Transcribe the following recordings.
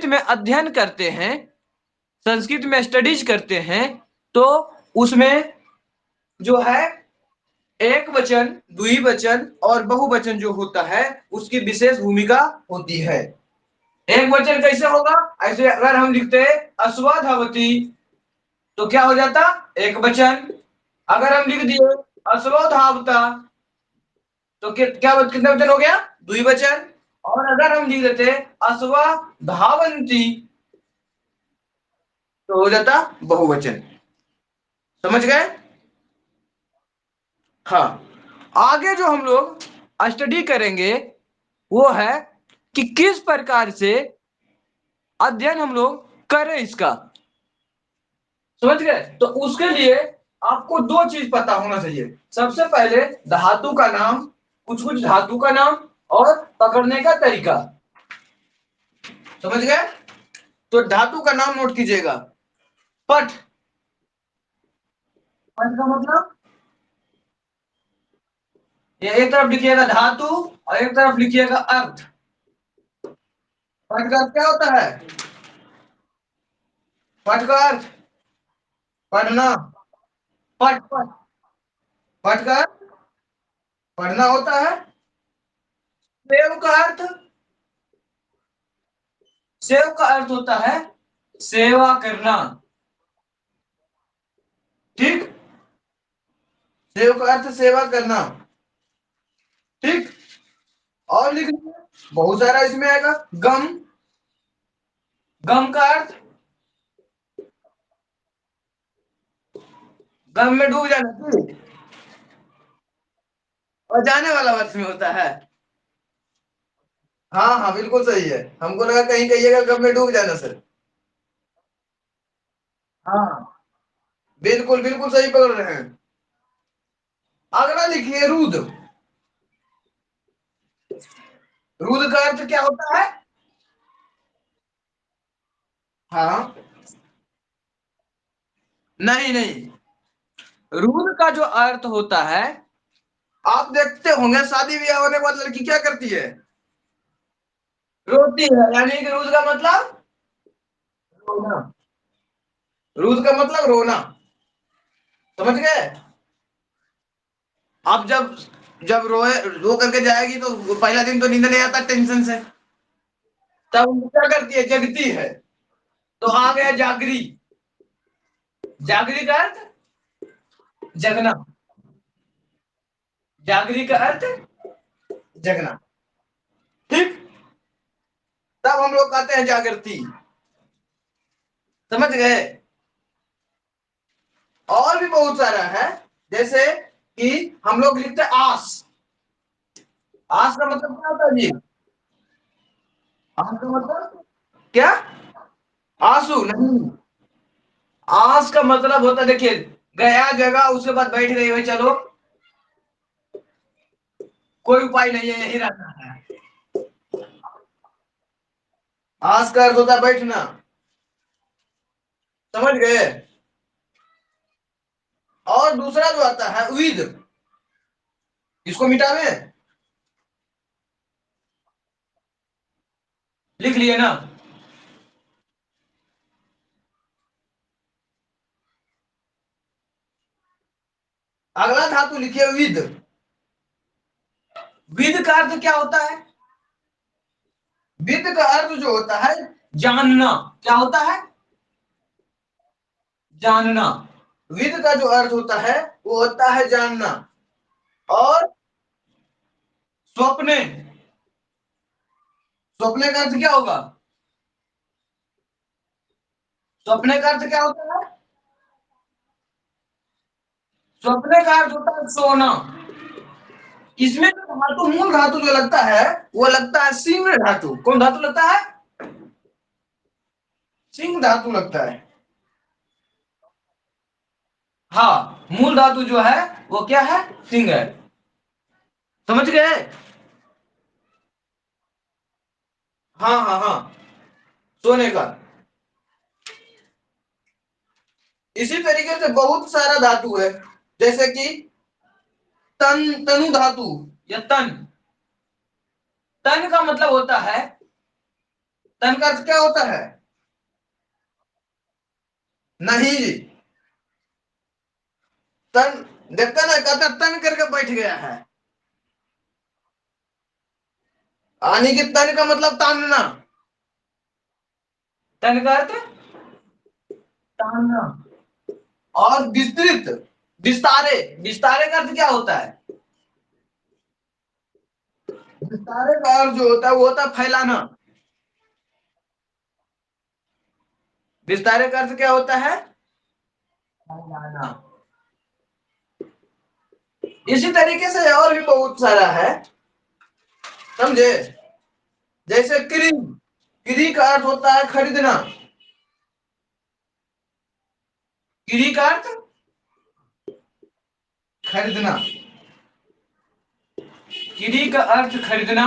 संस्कृत में अध्ययन करते हैं, संस्कृत में स्टडीज करते हैं, तो उसमें जो है एक वचन, द्विवचन और बहुवचन जो होता है उसकी विशेष भूमिका होती है। एक वचन कैसे होगा? ऐसे अगर हम लिखते हैं अश्वधावती तो क्या हो जाता? एक वचन। अगर हम लिख दिए अश्वधावता तो क्या कितने वचन हो गया? द्विवचन। और अगर हम लिख देते अश्वधावंती तो हो जाता बहुवचन। समझ गए? हाँ। आगे जो हम लोग स्टडी करेंगे वो है कि किस प्रकार से अध्ययन हम लोग करें इसका। समझ गए? तो उसके लिए आपको दो चीज पता होना चाहिए। सबसे पहले धातु का नाम, कुछ कुछ धातु का नाम और पकड़ने का तरीका। समझ गए? तो धातु का नाम नोट कीजिएगा। पठ, पठ का मतलब ये एक तरफ लिखिएगा धातु और एक तरफ लिखिएगा अर्थ। पठ का अर्थ क्या होता है? पठ का अर्थ पढ़ना। पठ पठ पठ का अर्थ पढ़ना होता है। सेव का अर्थ, सेव का अर्थ होता है सेवा करना। ठीक, सेव का अर्थ सेवा करना। ठीक। और लिख लीजिए, बहुत सारा इसमें आएगा। गम, गम का अर्थ गम में डूब जाना। ठीक। और जाने वाला अर्थ में होता है। हाँ हाँ बिल्कुल सही है, हमको लगा कहीं कहिएगा गम में डूब जाना सर। हाँ बिल्कुल बिल्कुल सही पकड़ रहे हैं। अगला लिखिए रुद। रुद का अर्थ क्या होता है? हाँ, नहीं नहीं, रुद का जो अर्थ होता है, आप देखते होंगे शादी ब्याह होने के बाद लड़की क्या करती है? रोती है। यानी कि रुद का मतलब रोना। रुद का मतलब रोना। समझ गए? अब जब जब रोए रो करके जाएगी तो पहला दिन तो नींद नहीं आता टेंशन से, तब वो क्या करती है? जगती है। तो आ गया जागरी। जागरी का अर्थ जगना। जागरी का अर्थ जगना। ठीक। तब हम लोग कहते हैं जागृति। समझ गए? और भी बहुत सारा है, जैसे कि हम लोग लिखते हैं आस। आस का मतलब क्या होता है जी? आस का मतलब क्या? आंसू नहीं। आस का मतलब होता है, देखिए, गया जगह उसके बाद बैठ गई हुई, चलो कोई उपाय नहीं है, यही रहता है। आस का अर्थ होता है बैठना। समझ गए? और दूसरा जो आता है उइद, इसको मिटावे, लिख लिए ना? अगला धातु लिखिए विद। विद का अर्थ क्या होता है? विद का अर्थ जो होता है जानना। क्या होता है? जानना। विद का जो अर्थ होता है वो होता है जानना। और स्वप्ने, स्वप्ने का अर्थ क्या होगा? स्वप्ने का अर्थ क्या होता है? स्वप्ने का अर्थ होता है सोना। इसमें जो धातु, मूल धातु जो लगता है वो लगता है सिंह धातु। कौन धातु लगता है? सिंह धातु लगता है। हाँ, मूल धातु जो है वो क्या है? सिंह है। समझ गए? हाँ हाँ हाँ, सोने का। इसी तरीके से बहुत सारा धातु है, जैसे कि तन, तनु धातु या तन। तन का मतलब होता है तन का अर्थ क्या होता है? नहीं जी। तन, देखता ना, कहता तन करके बैठ गया है। आने के तन का मतलब तानना। तन का अर्थ तानना। और विस्तृत, विस्तारे, विस्तारे का अर्थ क्या होता है? विस्तारे का अर्थ जो होता है वो होता है फैलाना। विस्तारे का अर्थ क्या होता है? फैलाना। इसी तरीके से और भी बहुत सारा है, समझे? जैसे क्री, क्री का अर्थ होता है खरीदना। क्री का अर्थ खरीदना। क्री का अर्थ खरीदना।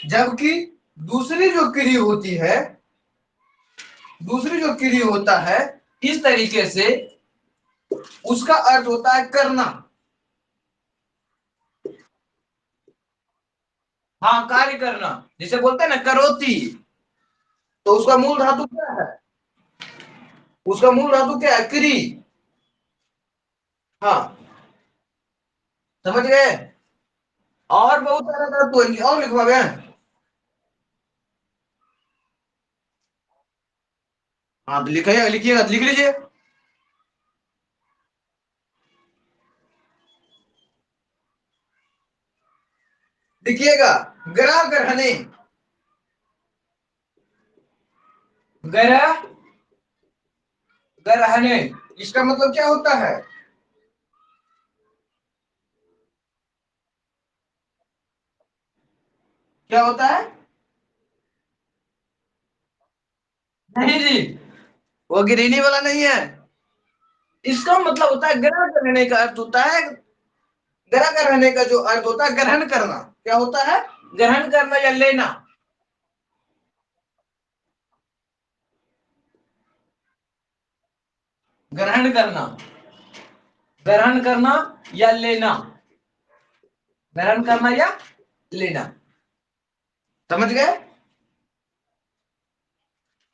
जबकि दूसरी जो क्री होती है, दूसरी जो क्री होता है, इस तरीके से उसका अर्थ होता है करना। हाँ, कार्य करना। जैसे बोलते हैं ना करोती, तो उसका मूल धातु क्या है? उसका मूल धातु क्या है? क्री। हाँ, समझ गए? और बहुत सारा धातु है, और लिखवा। हाँ तो लिखिएगा, लिखिएगा, लिख लीजिए। लिखिएगा, ग्रह ग्रहणे। ग्रह ग्रहणे, इसका मतलब क्या होता है? क्या होता है? नहीं जी, वो गिरीनी वाला नहीं है। इसका मतलब होता है, ग्रह ग्रहणे का अर्थ होता है, ग्रह ग्रहणे का जो अर्थ होता है ग्रहण करना। क्या होता है? ग्रहण करना या लेना। ग्रहण करना, ग्रहण करना या लेना। ग्रहण करना या लेना। समझ गए?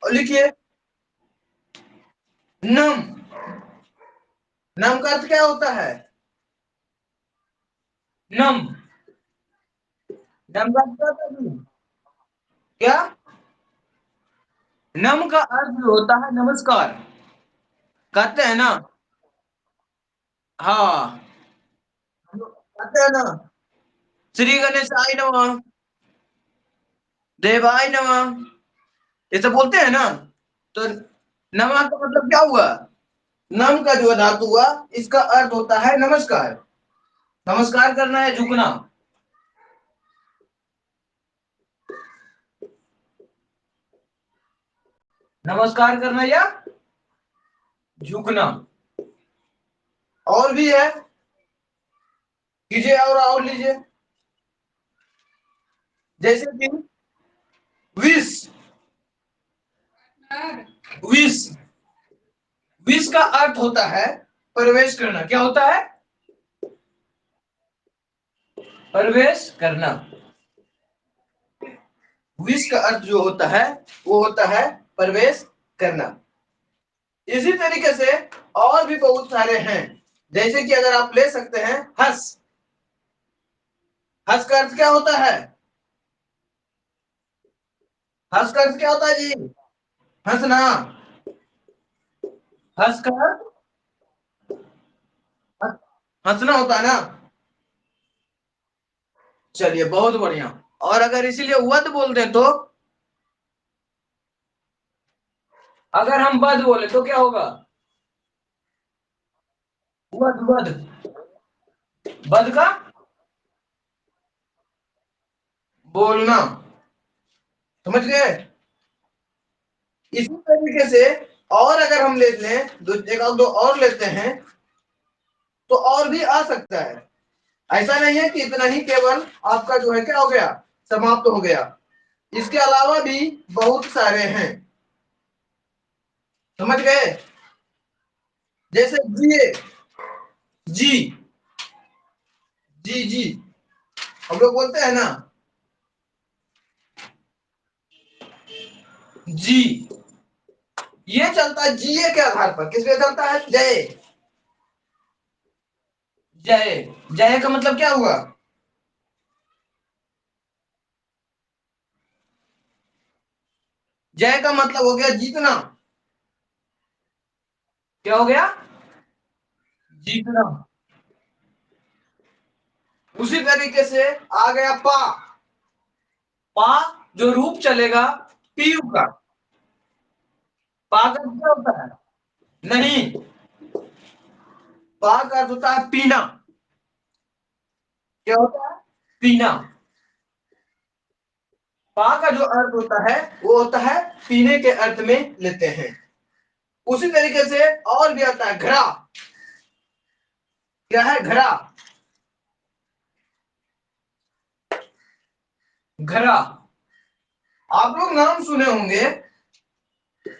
और लिखिए, नम। नम का अर्थ क्या होता है? नम। नम का अर्थ क्या होता है? क्या? नम का अर्थ होता है नमस्कार। कहते हैं ना। हाँ, कहते हैं ना, श्री गणेशाय नमः, देवाय नमः, ये सब बोलते हैं ना। तो नमः का मतलब क्या हुआ? नम का जो धातु हुआ, इसका अर्थ होता है नमस्कार। नमस्कार करना है, झुकना। नमस्कार करना या झुकना। और भी है, कीजिए और लीजिए। जैसे कि विश, विश, विश का अर्थ होता है प्रवेश करना। क्या होता है? प्रवेश करना। विश का अर्थ जो होता है वो होता है प्रवेश करना। इसी तरीके से और भी बहुत सारे हैं। जैसे कि अगर आप ले सकते हैं हंस। हंस का अर्थ क्या होता है? हंस का अर्थ क्या होता है जी? हंसना। हंस का अर्थ हंसना होता है ना। चलिए, बहुत बढ़िया। और अगर इसीलिए वध बोल दें तो, अगर हम वध बोले तो क्या होगा? वध, वध, वध का बोलना। समझ गए? इसी तरीके से और अगर हम लेते हैं, एक और दो और लेते हैं, तो और भी आ सकता है। ऐसा नहीं है कि इतना ही केवल आपका जो है क्या हो गया, समाप्त हो गया। इसके अलावा भी बहुत सारे हैं। समझ गए? जैसे जिए, जी, जी, जी, हम लोग बोलते हैं ना। जी। ये चलता है जीए के आधार पर, किस पे चलता है? जय। जय। जय का मतलब क्या हुआ? जय का मतलब हो गया जीतना। क्या हो गया? जीतना। उसी तरीके से आ गया पा। पा जो रूप चलेगा पीयू का। पा का क्या होता है? नहीं, पा का अर्थ होता है पीना। क्या होता है? पीना। पा का जो अर्थ होता है वो होता है पीने के अर्थ में लेते हैं। उसी तरीके से और भी आता है घड़ा। क्या है? घड़ा। घड़ा। आप लोग नाम सुने होंगे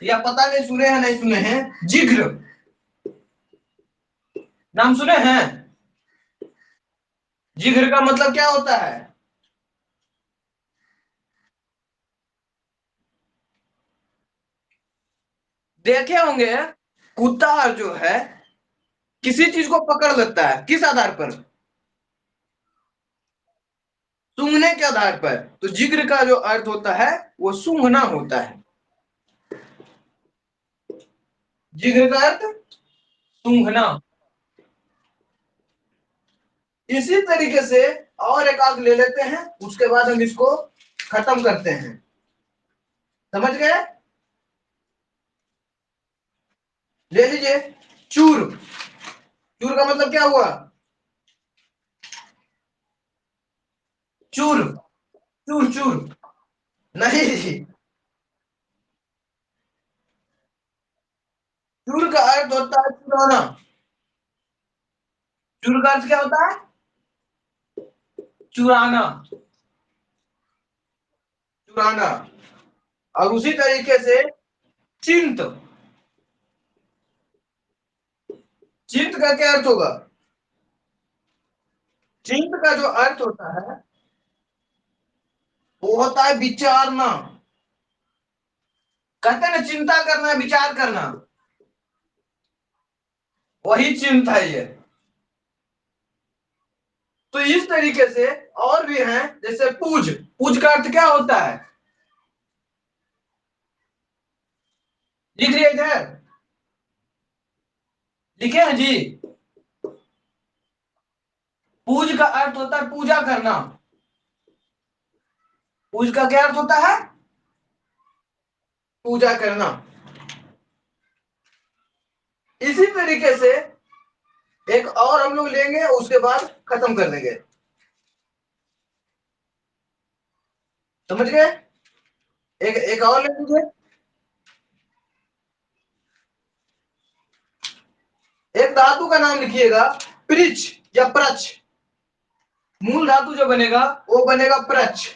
या पता नहीं सुने हैं नहीं सुने हैं, जिग्र। नाम सुने हैं? जिग्र का मतलब क्या होता है? देखे होंगे कुत्ता जो है किसी चीज को पकड़ लेता है, किस आधार पर? सूंघने के आधार पर। तो जिग्र का जो अर्थ होता है वो सूंघना होता है। जिग्र का अर्थ सूंघना। इसी तरीके से और एक आग ले लेते हैं, उसके बाद हम इसको खत्म करते हैं। समझ गए? ले लीजिए। चूर। चूर का मतलब क्या हुआ? चूर। चूर चूर। नहीं, चूर का अर्थ होता है चुराना। चूर का अर्थ क्या होता है? चुराना। चुराना। और उसी तरीके से चिंत। चिंत का क्या अर्थ होगा? चिंत का जो अर्थ होता है वो होता है विचारना। कहते हैं ना चिंता करना, विचार करना, वही चिंत है ये। तो इस तरीके से और भी हैं, जैसे पूज। पूज का अर्थ क्या होता है? लिख लिया इधर। लिखे हैं जी। पूज का अर्थ होता है पूजा करना। पूज का क्या अर्थ होता है? पूजा करना। इसी तरीके से एक और हम लोग लेंगे, उसके बाद खत्म कर देंगे। समझ गए? एक एक और ले लीजिए। एक धातु का नाम लिखिएगा, पृछ या प्रच। मूल धातु जो बनेगा वो बनेगा प्रच।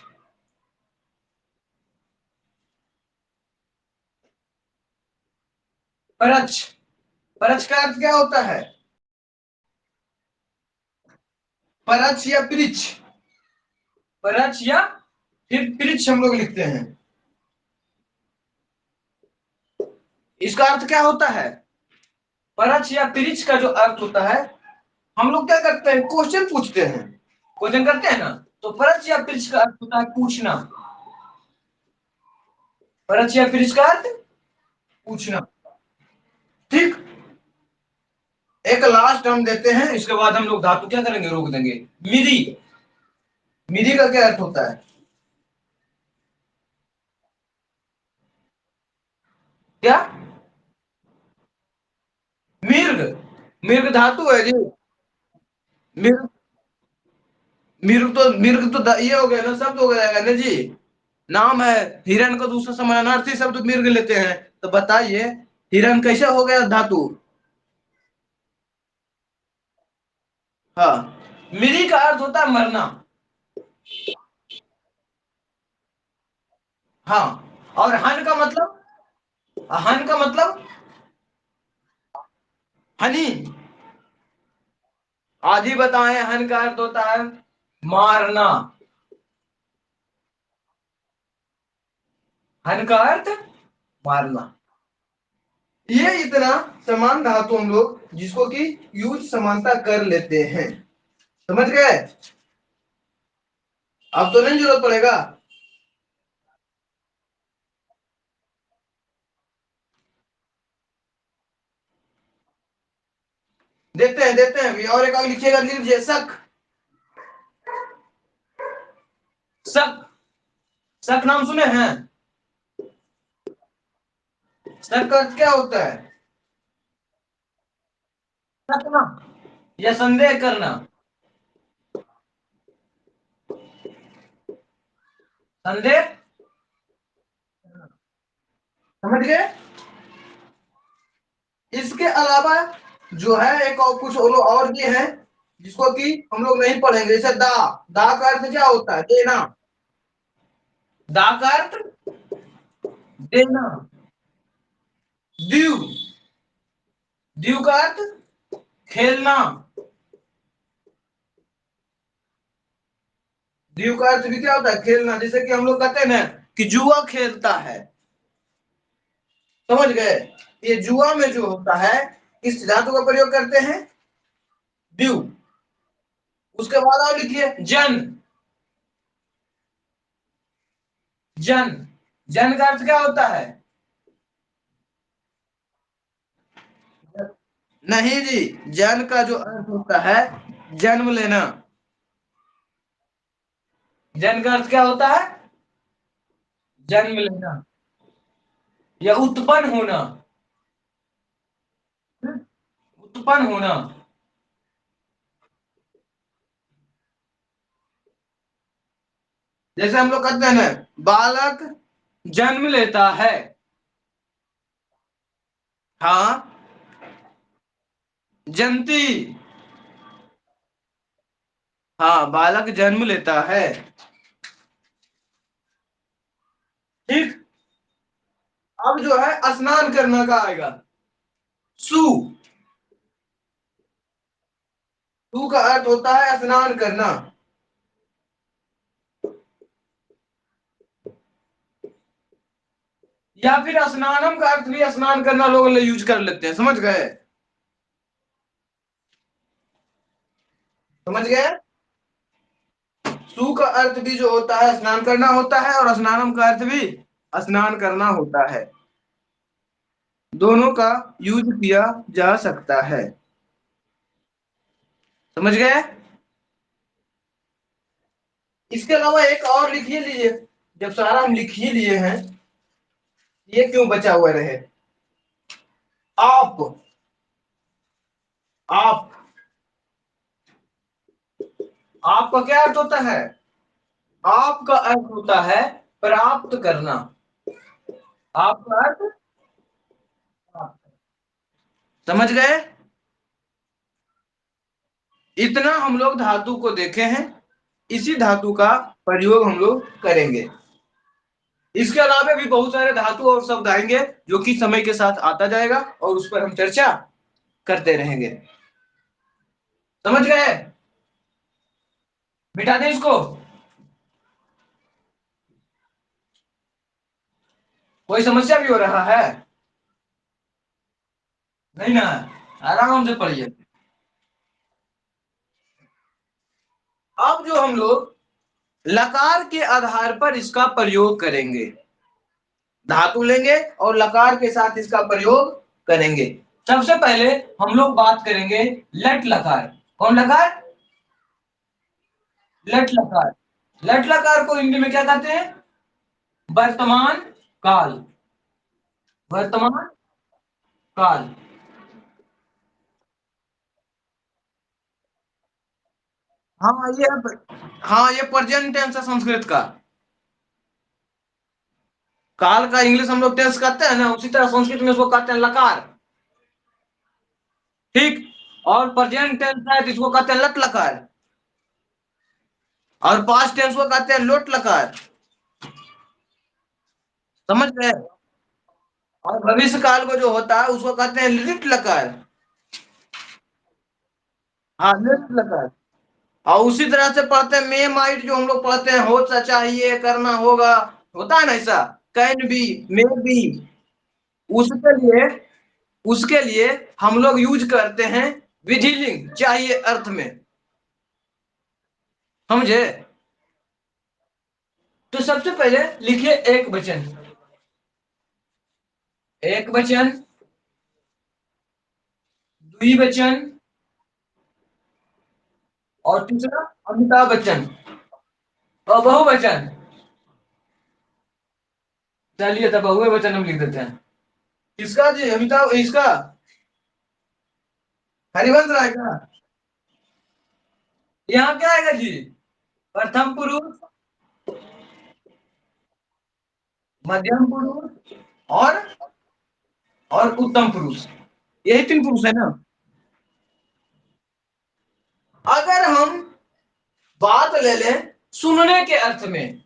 परच। परच का अर्थ क्या होता है? परच या पृछ। परच या फिर पृछ हम लोग लिखते हैं। इसका अर्थ क्या होता है? परच या पृछ का जो अर्थ होता है, हम लोग क्या करते हैं, क्वेश्चन पूछते हैं। क्वेश्चन करते हैं ना, तो परच या पृछ का अर्थ होता है पूछना। परच या पृछ का अर्थ पूछना। ठीक। एक लास्ट हम देते हैं, इसके बाद हम लोग धातु क्या करेंगे, रोक देंगे। मिरी। मिरी का क्या अर्थ होता है? क्या? मिर्ग। मिर्ग धातु है जी। मिर्ग। मिर्ग तो ये हो गया ना, शब्द हो गया ना जी। नाम है। हिरण को दूसरा समानार्थी शब्द मिर्ग लेते हैं। तो बताइए हिरण कैसे हो गया धातु? हाँ। मिरी का अर्थ होता है मरना। हाँ। और हन का मतलब? हन का मतलब हनी। आदि बताएं, हन का अर्थ होता है मारना। हन का अर्थ मारना। ये इतना समान धातु हम लोग जिसको कि यूज समानता कर लेते हैं। समझ गए? अब तो नहीं जरूरत पड़ेगा। देखते हैं अभी और एक आगे लिखिएगा, लिख लीजिए। शक। शक। शक नाम सुने हैं? शक का अर्थ क्या होता है? शकना या संदेह करना। संदेह। समझ गए? इसके अलावा जो है एक और कुछ और और भी है जिसको कि हम लोग नहीं पढ़ेंगे। जैसे दा। दा का अर्थ क्या होता है? देना। दा का अर्थ देना। दीव। दीव का अर्थ खेलना। दीव का अर्थ भी क्या होता है? खेलना। जैसे कि हम लोग कहते हैं ना कि जुआ खेलता है। समझ गए? ये जुआ में जो होता है किस धातु का प्रयोग करते हैं? दीव। उसके बाद और लिखिए जन। जन। जन का अर्थ क्या होता है? नहीं जी। जन का जो अर्थ होता है जन्म लेना। जन का अर्थ क्या होता है? जन्म लेना या उत्पन्न होना। उत्पन्न होना। जैसे हम लोग कहते हैं ना बालक जन्म लेता है। हाँ। जंती। हाँ, बालक जन्म लेता है। ठीक। अब जो है स्नान करना का आएगा। सु। सु का अर्थ होता है स्नान करना। या फिर स्नानम का अर्थ भी स्नान करना लोग यूज कर लेते हैं। समझ गए? समझ गए? सु का अर्थ भी जो होता है स्नान करना होता है और स्नानम का अर्थ भी स्नान करना होता है। दोनों का यूज किया जा सकता है। समझ गए? इसके अलावा एक और लिख ही लीजिए। जब सारा हम लिख ही लिए हैं ये क्यों बचा हुआ रहे? आप। आप। आपका क्या अर्थ होता है? आपका अर्थ होता है प्राप्त करना। आपका अर्थ समझ गए? इतना हम लोग धातु को देखे हैं। इसी धातु का प्रयोग हम लोग करेंगे। इसके अलावा भी बहुत सारे धातु और शब्द आएंगे जो कि समय के साथ आता जाएगा और उस पर हम चर्चा करते रहेंगे। समझ गए? मिटा दें इसको? कोई समस्या भी हो रहा है? नहीं ना? आराम से पढ़िए। अब जो हम लोग लकार के आधार पर इसका प्रयोग करेंगे। धातु लेंगे और लकार के साथ इसका प्रयोग करेंगे। सबसे पहले हम लोग बात करेंगे लट लकार। कौन लकार? लट लकार। लट लकार को हिंदी में क्या कहते हैं? वर्तमान काल। वर्तमान काल। हाँ ये हाँ ये प्रेजेंट टेंस है संस्कृत का। काल का इंग्लिश हम लोग टेंस कहते हैं ना, उसी तरह संस्कृत में उसको कहते हैं लकार। ठीक। और प्रेजेंट टेंस है तो इसको कहते हैं लट लकार। और पास्ट टेंस को कहते हैं लोट लकार। समझ गए? और भविष्य काल को जो होता है उसको कहते हैं लिट लकार। हाँ, लिट लकार। और उसी तरह से पढ़ते हैं मे माइट, जो हम लोग पढ़ते हैं हो चाहिए, करना होगा, होता है ना ऐसा। Can be, may be. उसके लिए हम लोग यूज करते हैं विधिलिंग चाहिए अर्थ में, समझे। तो सबसे पहले लिखिए एक वचन, एक वचन, द्विवचन, और तीसरा अमिताभ बच्चन, और बहुवचन। चलिए तब बहुवचन हम लिख देते हैं। किसका जी, अमिताभ, इसका हरिवंश राय का। यहाँ क्या आएगा जी, प्रथम पुरुष, मध्यम पुरुष, और उत्तम पुरुष, यही तीन पुरुष है ना। अगर हम बात ले लें सुनने के अर्थ में,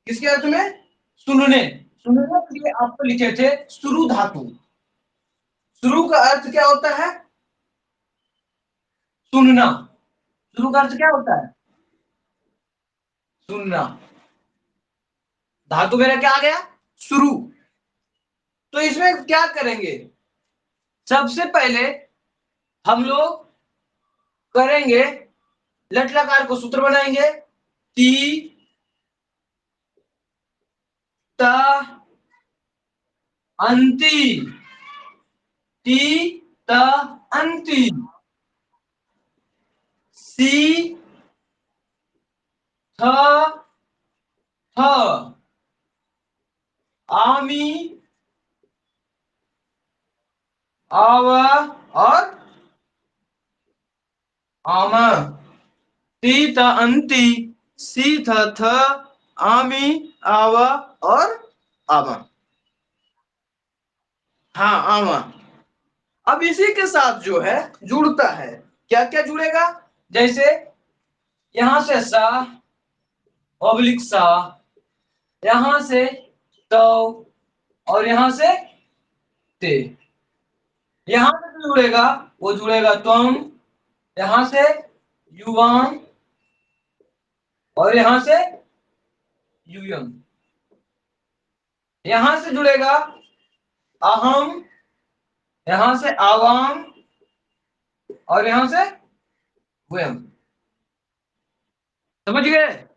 किसके अर्थ में, सुनने, सुनने के लिए आपको लिखे थे शुरू धातु। शुरू का अर्थ क्या होता है, सुनना। शुरू का अर्थ क्या होता है, सुनना। धातु मेरा क्या आ गया, शुरू। तो इसमें क्या करेंगे, सबसे पहले हम लोग करेंगे लट लकार को सूत्र बनाएंगे, ती ता अंति, ती ता अंति, सी थ थ, आमी, आवा, और आमा। ती ता अंति, सी थ थ, आमी, आवा, और आमा। हाँ, आमा। अब इसी के साथ जो है जुड़ता है, क्या क्या जुड़ेगा, जैसे यहां से सा, ऑब्लिक सा, यहां से तो, और यहां से ते। यहां से जो जुड़ेगा वो जुड़ेगा तुम, यहां से युवाम, और यहां से यूयम। यहां से जुड़ेगा अहम, यहां से आवाम, और यहां से वयम। समझ गए,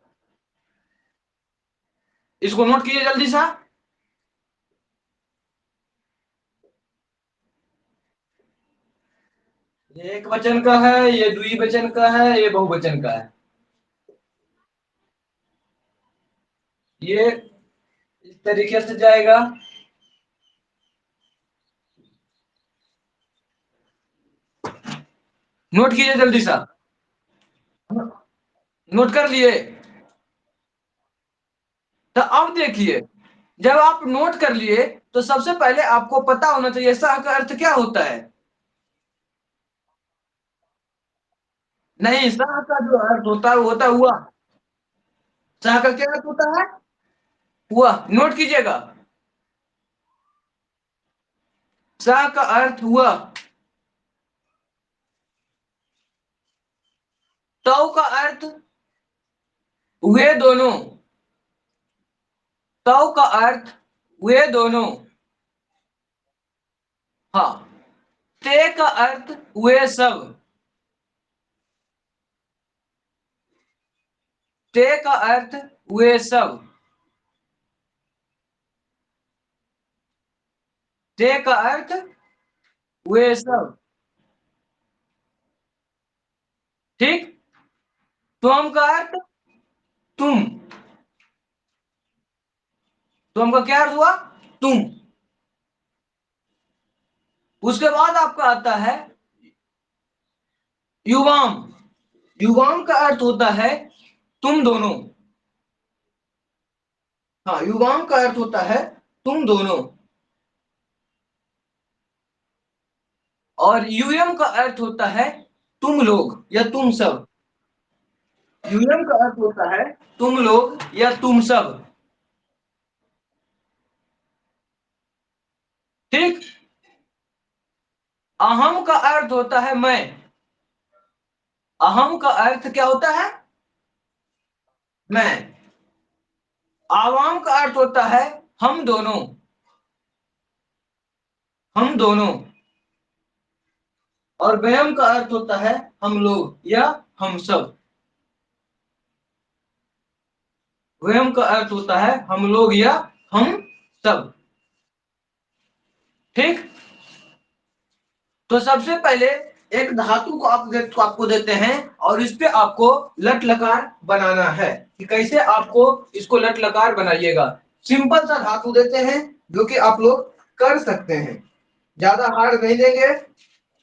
इसको नोट कीजिए जल्दी सा। ये एक वचन का है, ये द्विवचन का है, ये बहुवचन का है। ये इस तरीके से जाएगा। नोट कीजिए जल्दी सा, नोट कर लिए। तो अब देखिए, जब आप नोट कर लिए तो सबसे पहले आपको पता होना चाहिए सह का अर्थ क्या होता है। नहीं, सह का जो अर्थ होता है वो होता है हुआ। सह का क्या अर्थ होता है, हुआ। नोट कीजिएगा, सह का अर्थ हुआ। तव का अर्थ वे दोनों, तव का अर्थ वे दोनों। हाँ, ते का अर्थ वे सब, ते का अर्थ वे सब, ते का अर्थ वे सब। ठीक। त्वम का अर्थ तुम, त्वम का क्या अर्थ हुआ, तुम। उसके बाद आपका आता है युवाम। युवाम का अर्थ होता है तुम दोनों। हाँ, युवाम का अर्थ होता है तुम दोनों। और यूयम का अर्थ होता है तुम लोग या तुम सब। यूयम का अर्थ होता है तुम लोग या तुम सब। ठीक। अहम का अर्थ होता है मैं। अहम का अर्थ क्या होता है, मैं। आवाम का अर्थ होता है हम दोनों। हम दोनों। और वयम का अर्थ होता है हम लोग या हम सब। वयम का अर्थ होता है हम लोग या हम सब। ठीक। तो सबसे पहले एक धातु को आपको देते हैं और इस पे आपको लट लकार बनाना है कि कैसे आपको इसको लट लकार बनाइएगा। सिंपल सा धातु देते हैं जो कि आप लोग कर सकते हैं, ज्यादा हार्ड नहीं देंगे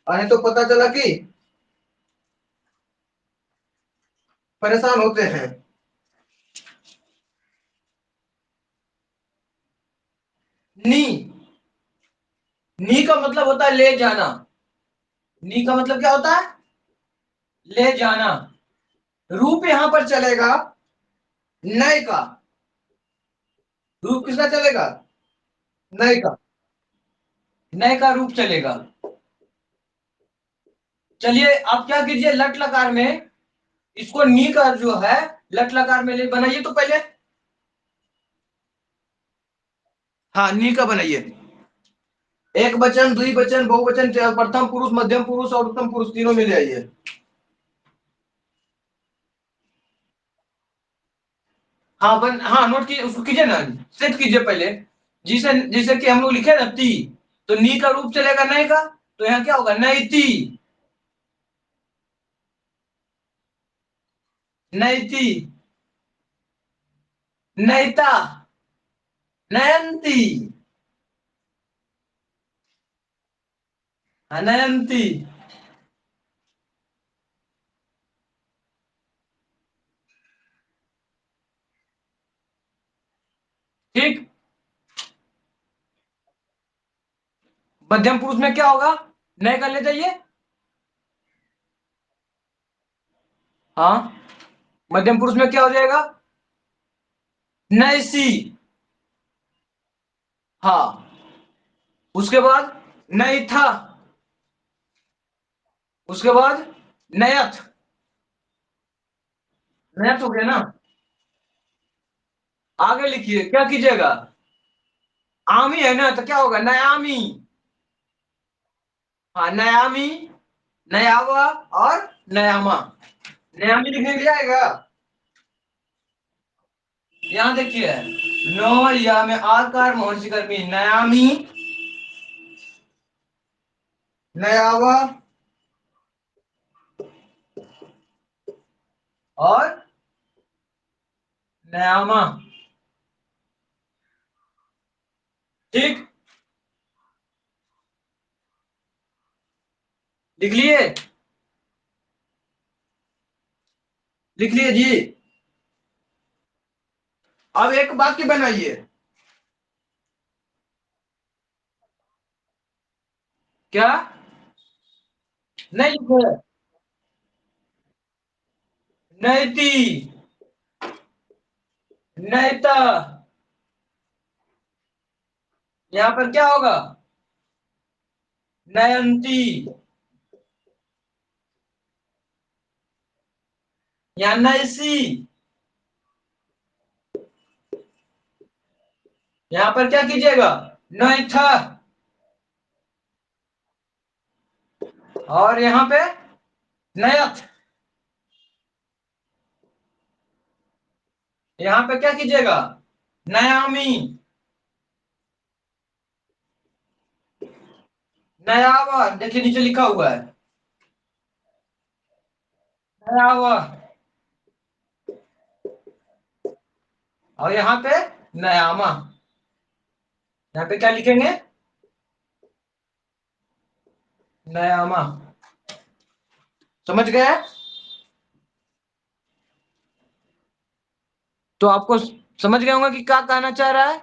नहीं तो पता चला कि परेशान होते हैं। नी। नी का मतलब होता है ले जाना। नी का मतलब क्या होता है? ले जाना। रूप यहां पर चलेगा नय का। रूप किसका चलेगा? नय का। नय का रूप चलेगा। चलिए आप क्या कीजिए, लट लकार में इसको नी का जो है लट लकार में ले बनाइए तो पहले। हाँ, नी का बनाइए। एक वचन, द्विवचन, बहुवचन, प्रथम पुरुष, मध्यम पुरुष और उत्तम पुरुष तीनों मिल जाइए। हाँ नोट की उसको कीजिए ना, सेट कीजिए पहले। जिसे जैसे कि हम लोग लिखे ना ती, तो नी का रूप चलेगा नय का, तो यहाँ क्या होगा? नैती। नैती। नैता। नयंती। नयंती। ठीक। मध्यम पुरुष में क्या होगा? नय का ले जाइए। हाँ, मध्यम पुरुष में क्या हो जाएगा? नैसी। हाँ, उसके बाद नई था। उसके बाद नयथ। नयथ हो गया ना। आगे लिखिए, क्या कीजिएगा? आमी है ना, तो क्या होगा? नयामी। हाँ, नयामी, नयावा और नयामा। नयामी लिखने के लिए आएगा। यहाँ देखिए, नो या में आकार मोहन शिकर में नयामी, नयावा और नयामा। ठीक, लिख लिए? लिख लिए जी। अब एक वाक्य बनाइए। क्या? नहीं लिखे? नैती। नैता। यहाँ पर क्या होगा? नयंती। यहाँ नैसी। यहाँ पर क्या कीजिएगा? नैथा। और यहाँ पे नयथ। यहाँ पे क्या कीजिएगा? नयामी। नयावा, देखिए नीचे लिखा हुआ है नयावा। और यहाँ पे नयामा। यहाँ पे क्या लिखेंगे? नयामा। समझ गए? तो आपको समझ गए होंगे कि क्या कहना चाह रहा है।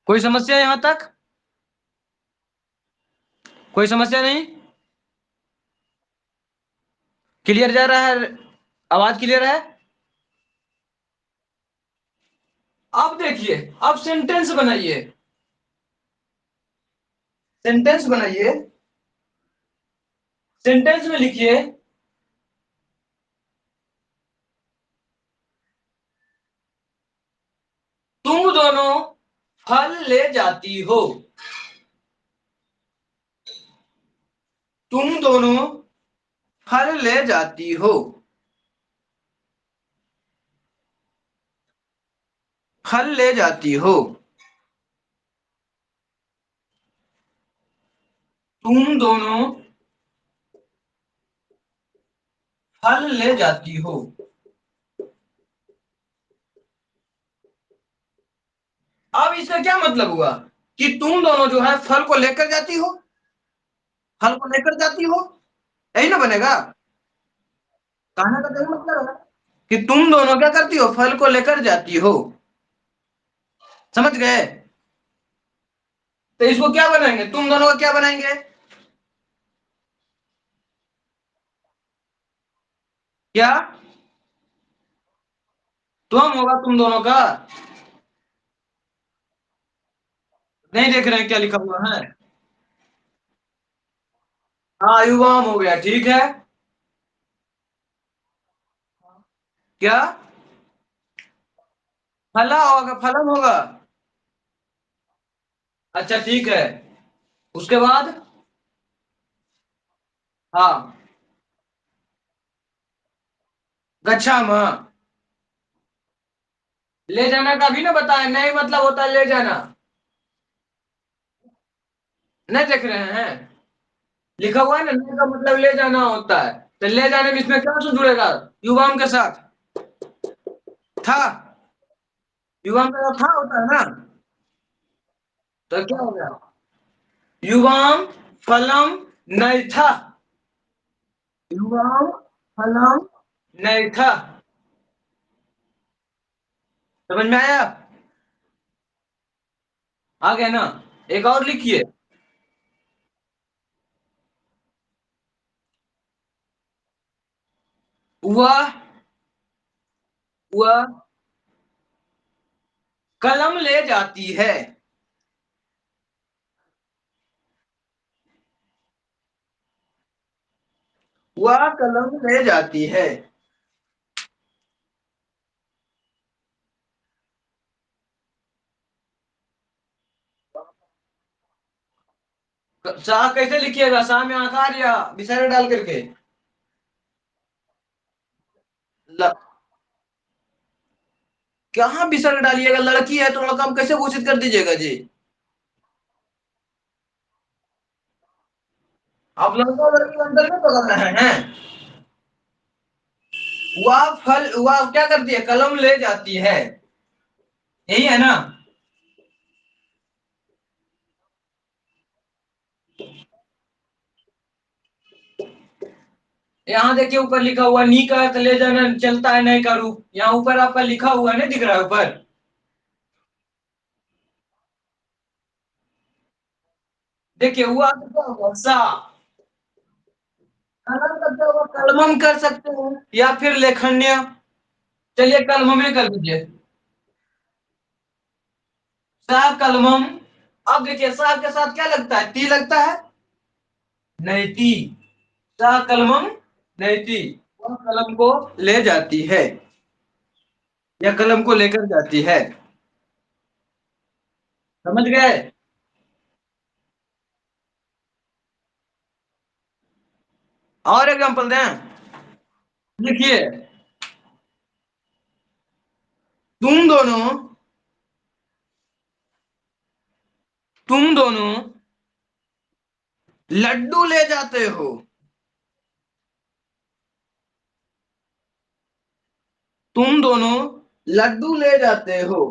कोई समस्या यहां तक? कोई समस्या नहीं? क्लियर जा रहा है? आवाज क्लियर है? अब देखिए, अब सेंटेंस बनाइए। सेंटेंस बनाइए। सेंटेंस में लिखिए, तुम दोनों फल ले जाती हो। तुम दोनों फल ले जाती हो। फल ले जाती हो। तुम दोनों फल ले जाती हो। अब इसका क्या मतलब हुआ कि तुम दोनों जो है फल को लेकर जाती हो। फल को लेकर जाती हो, यही ना बनेगा। कहने का तो यही मतलब है कि तुम दोनों क्या करती हो, फल को लेकर जाती हो। समझ गए। तो इसको क्या बनाएंगे, तुम दोनों का क्या बनाएंगे। क्या तुम होगा तुम दोनों का। नहीं देख रहे हैं क्या लिखा हुआ है। हाँ युवाम हो गया, ठीक है। क्या फला होगा, फलम होगा। अच्छा ठीक है। उसके बाद हाँ, गच्छाम। ले जाना का भी ना बताया, नहीं मतलब होता है ले जाना। नहीं देख रहे हैं, लिखा हुआ है ना, नहीं का मतलब ले जाना होता है। तो ले जाने में इसमें क्या से जुड़ेगा, युवाम के साथ। था, युवाम का साथ था होता है ना। तो क्या हो गया, युवाम फलम नहीं था। युवाम फलम नहीं था। समझ में आया। आ गया ना। एक और लिखिए। वह वह कलम ले जाती है। वह कलम ले जाती है। शाह कैसे लिखिएगा, शाह में आकार या विसर्ग डाल करके। ल... कहाँ विसर्ग डालिएगा, लड़की है तो लड़का हम कैसे घोषित कर दीजिएगा जी। आप लड़का लड़की का अंतर नहीं पकड़ रहे हैं। वह फल, वह क्या करती है, कलम ले जाती है। यही है ना। यहाँ देखिए ऊपर लिखा हुआ नी का अर्थ ले जाना चलता है, नहीं करूँ। यहाँ ऊपर आपका लिखा हुआ नहीं दिख रहा है ऊपर। देखिए हुआ तो क्या होगा, सा। कलम का क्या होगा, कलमम कर सकते हैं या फिर लेखन्य। चलिए कलम में कर दीजिए। सा कलमम। अब देखिए सा के साथ क्या लगता है, ती लगता है। नैति। सा कलमम नैति। वह कलम को ले जाती है या कलम को लेकर जाती है। समझ गए। और एग्जांपल दें। लिखिए, तुम दोनों तुम दोनों लड्डू ले जाते हो। तुम दोनों लड्डू ले जाते हो।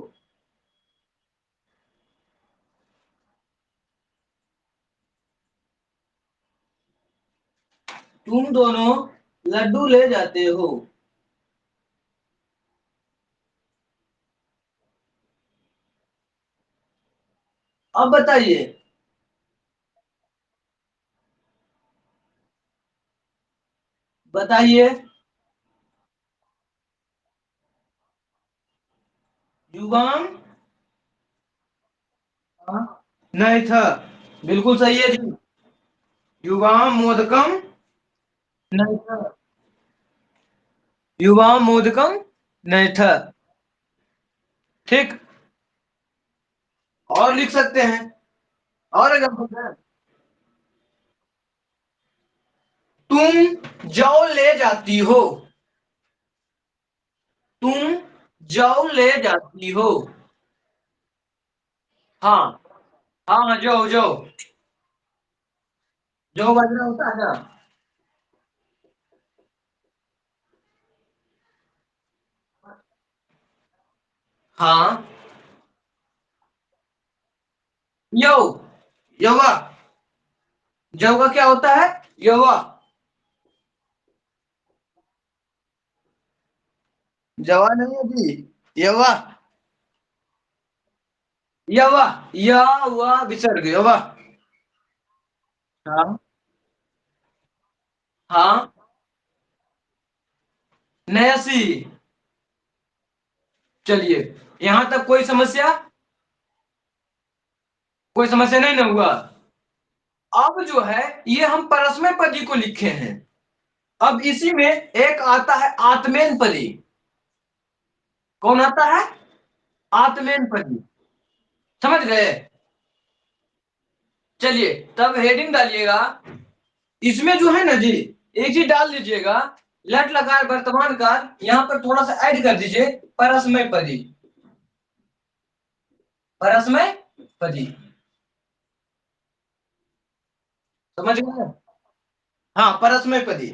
तुम दोनों लड्डू ले जाते हो। अब बताइए। बताइए। युवाम। हाँ, नहीं था। बिल्कुल सही है जी। युवाम मोदकम नहीं था। युवाम मोदकम नहीं था। ठीक। और लिख सकते हैं। और एग्जाम्पल है, तुम जौ ले जाती हो। तुम जौ ले जाती हो। हाँ हाँ हाँ, जौ जौ। जौ बाजरा होता है ना। हाँ। यौ, यौवा। जौ का क्या होता है? यौवा। जवा नहीं है जी, यौवा। यौवा, या हुआ विसर्ग, यौवा। हाँ हाँ। नयासी। चलिए, यहां तक कोई समस्या? कोई समस्या नहीं ना हुआ? अब जो है, ये हम परस्मय पदी को लिखे हैं। अब इसी में एक आता है आत्मेन पदी। कौन आता है? आत्मेन पदी। समझ गए? चलिए, तब हेडिंग डालिएगा। इसमें जो है ना जी, एक चीज डाल दीजिएगा। लट लकार वर्तमान काल, यहां पर थोड़ा सा ऐड कर दीजिए, परस्मय पदी। परस्मय पदी। समझ गए? हाँ, परस्मय पदी।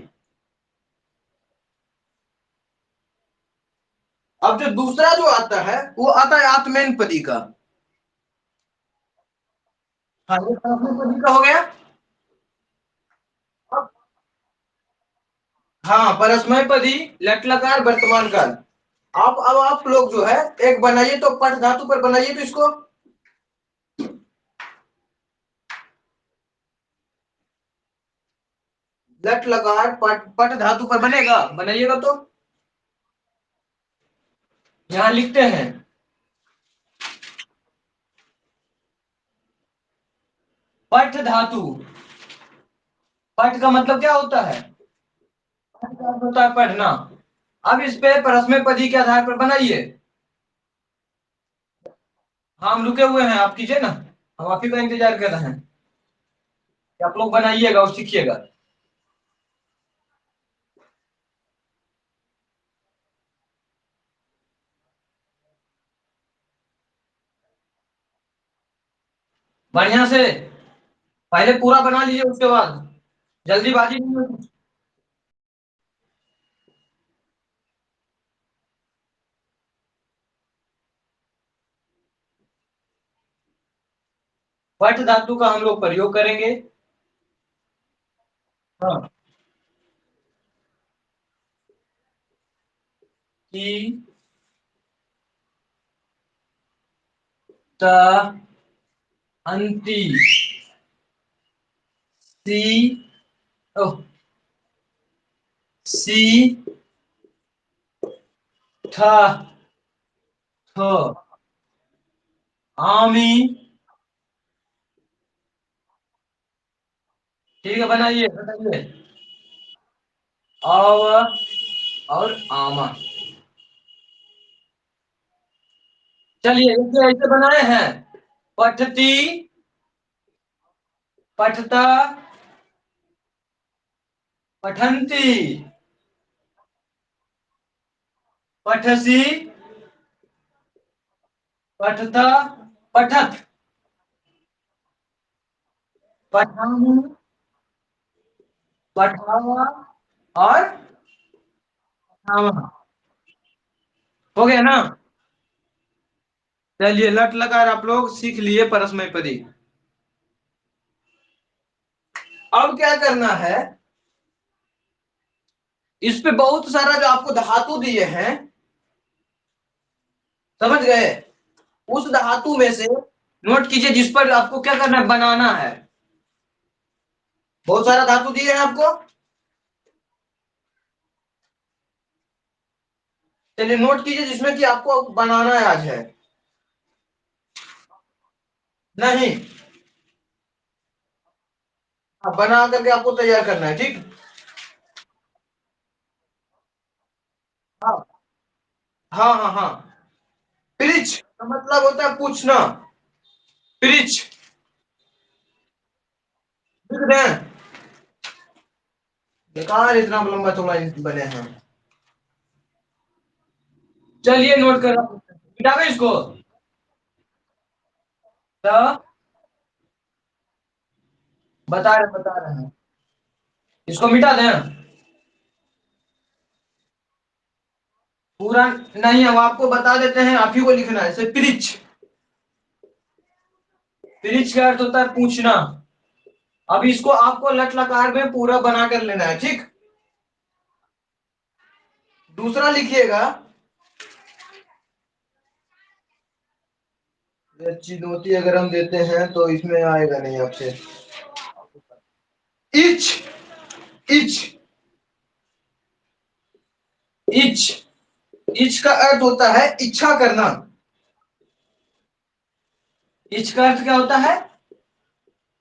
अब जो दूसरा जो आता है, वो आता है आत्मेन पदी का। हाँ, ये परस्मय पदी का हो गया। अब हाँ, परस्मय पदी, लट लकार वर्तमान काल। अब आप लोग जो है, एक बनाइए तो पठ धातु पर बनाइए तो इसको। लट लकार पट पट धातु पर बनेगा, बनाइएगा तो। यहां लिखते हैं पठ धातु। पठ का मतलब क्या होता है? पठ का अर्थ होता है पढ़ना। अब इस पे परस्मय पदी के आधार पर बनाइए। हाँ, हम रुके हुए हैं, आप कीजिए ना। हम आप ही का इंतजार कर रहे हैं कि आप लोग बनाइएगा और सीखिएगा। बढ़िया से पहले पूरा बना लीजिए, उसके बाद जल्दीबाजी नहीं होगी। पठ धातु का हम लोग प्रयोग करेंगे। हाँ। कि त अंति सी ओ सी थ थ आमी। ठीक है, बनाइए बताइए। अव और आमा। चलिए, इसे ऐसे बनाए हैं। पठती, पठता, पठंती, पठसी, पठता, पठत, पठानी, पठावा और पठावा। हो गया ना? चलिए, लट लकार आप लोग सीख लिए परस्मय पदी। अब क्या करना है? इस पे बहुत सारा जो आपको धातु दिए हैं, समझ गए? उस धातु में से नोट कीजिए, जिस पर आपको क्या करना है, बनाना है। बहुत सारा धातु दिए हैं आपको। चलिए, नोट कीजिए जिसमें कि आपको बनाना है आज है। नहीं। हाँ, बना करके आपको तैयार करना है, ठीक। हाँ हाँ हाँ हाँ। पृछ का मतलब होता है पूछना। पिरिच। लिख दें? बेकार इतना लंबा चौड़ा बने हैं। चलिए नोट कर रहा हूं, मिटावे इसको। तो बता रहे हैं, इसको मिटा दें? पूरा नहीं, हम आपको बता देते हैं, आप ही को लिखना है। जैसे पिरिच, पिरिच का अर्थ होता है पूछना। अब इसको आपको लट लकार में पूरा बना कर लेना है, ठीक। दूसरा लिखिएगा, चिनौती अगर हम देते हैं तो इसमें आएगा नहीं आपसे। इच, इच, इच, इच का अर्थ होता है इच्छा करना। इच का अर्थ क्या होता है?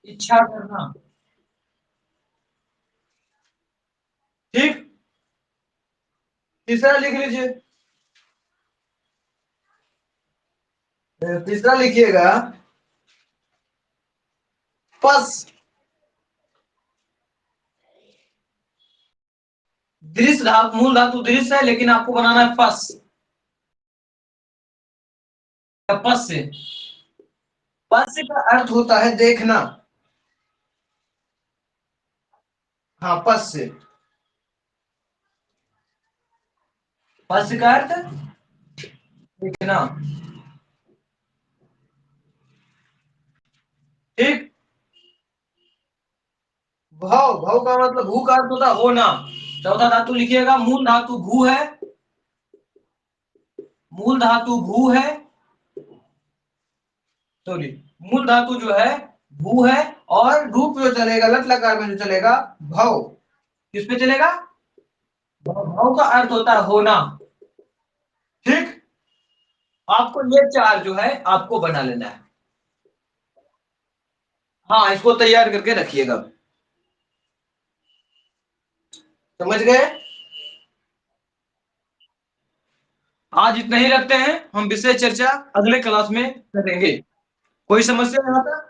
इच्छा करना, ठीक। तीसरा लिख लीजिए। तीसरा लिखिएगा, पस। दृश्य धातु, मूल धातु दृश्य है, लेकिन आपको बनाना है पस। पस से, पस का अर्थ होता है देखना। हाँ, पस से, पस का अर्थ देखना, ठीक। भव, भव का मतलब भू का अर्थ होता है होना। चौथा धातु लिखिएगा, मूल धातु भू है, मूल धातु भू है, सॉरी, मूल धातु जो है भू है, और रूप जो चलेगा लट लकार में जो चलेगा भव। किस पे चलेगा? भव का अर्थ होता है होना, ठीक। आपको ये चार जो है आपको बना लेना है। हाँ, इसको तैयार करके रखिएगा। समझ गए? आज इतना ही रखते हैं, हम विषय चर्चा अगले क्लास में करेंगे। कोई समस्या यहाँ तक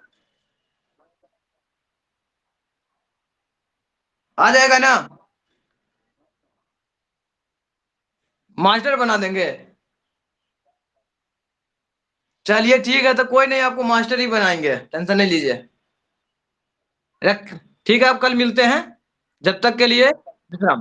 आ जाएगा ना? मास्टर बना देंगे? चलिए ठीक है, तो कोई नहीं, आपको मास्टर ही बनाएंगे, टेंशन नहीं लीजिए। रख, ठीक है, आप कल मिलते हैं, जब तक के लिए विश्राम।